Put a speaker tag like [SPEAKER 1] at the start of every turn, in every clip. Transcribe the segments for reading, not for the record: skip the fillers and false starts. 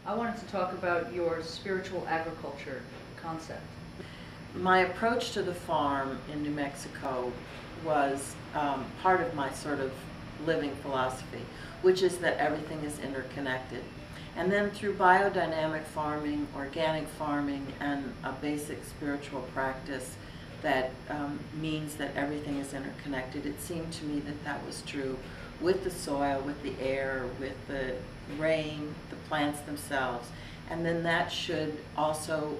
[SPEAKER 1] I wanted to talk about your spiritual agriculture concept.
[SPEAKER 2] My approach to the farm in New Mexico was part of my sort of living philosophy, which is that everything is interconnected. And then through biodynamic farming, organic farming, and a basic spiritual practice that means that everything is interconnected, it seemed to me that that was true with the soil, with the air, with the rain, the plants themselves. And then that should also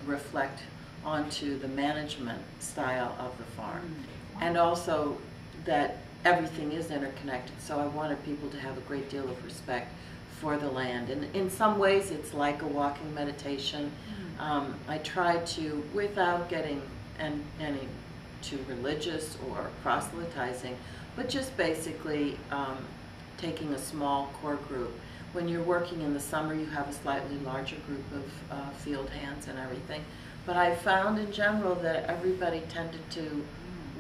[SPEAKER 2] reflect onto the management style of the farm. And also that everything is interconnected, so I wanted people to have a great deal of respect for the land. And in some ways it's like a walking meditation. I try to, without getting any too religious or proselytizing, but just basically taking a small core group. When you're working in the summer, you have a slightly larger group of field hands and everything. But I found in general that everybody tended to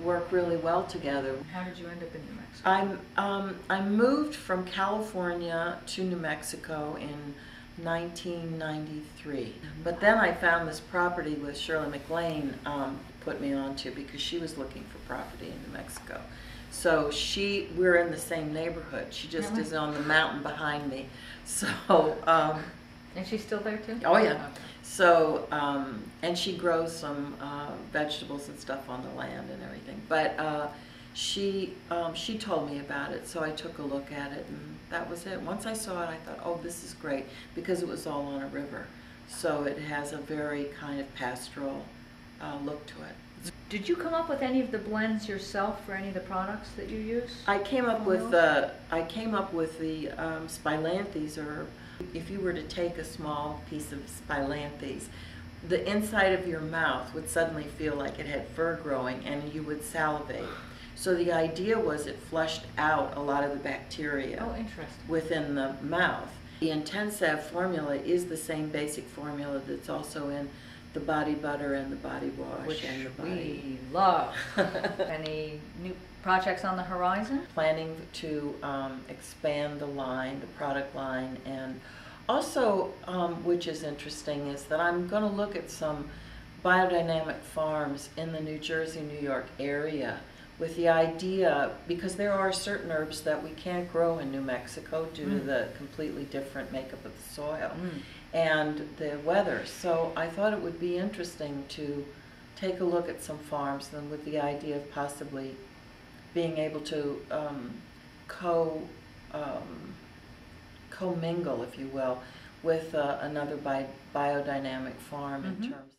[SPEAKER 2] work really well together.
[SPEAKER 1] How did you end up in New Mexico?
[SPEAKER 2] I moved from California to New Mexico in 1993. But then I found this property with Shirley McLean put me onto, because she was looking for property in New Mexico. So we're in the same neighborhood. She just is on the mountain behind me. So.
[SPEAKER 1] And she's still there too?
[SPEAKER 2] Oh yeah.
[SPEAKER 1] Okay.
[SPEAKER 2] So, and she grows some vegetables and stuff on the land and everything. But she told me about it, so I took a look at it, and that was it. Once I saw it, I thought, oh, this is great, because it was all on a river. So it has a very kind of pastoral look to it.
[SPEAKER 1] Did you come up with any of the blends yourself for any of the products that you use?
[SPEAKER 2] I came up with the spilanthes, or if you were to take a small piece of spilanthes, the inside of your mouth would suddenly feel like it had fur growing, and you would salivate. So the idea was it flushed out a lot of the bacteria within the mouth. The Intensev formula is the same basic formula that's also in the body butter and the body wash,
[SPEAKER 1] which
[SPEAKER 2] and the body.
[SPEAKER 1] We love. Any new projects on the horizon?
[SPEAKER 2] Planning to expand the line, the product line, and also, which is interesting, is that I'm going to look at some biodynamic farms in the New Jersey, New York area, with the idea, because there are certain herbs that we can't grow in New Mexico due to the completely different makeup of the soil and the weather. So I thought it would be interesting to take a look at some farms, and with the idea of possibly being able to commingle, if you will, with another biodynamic farm in terms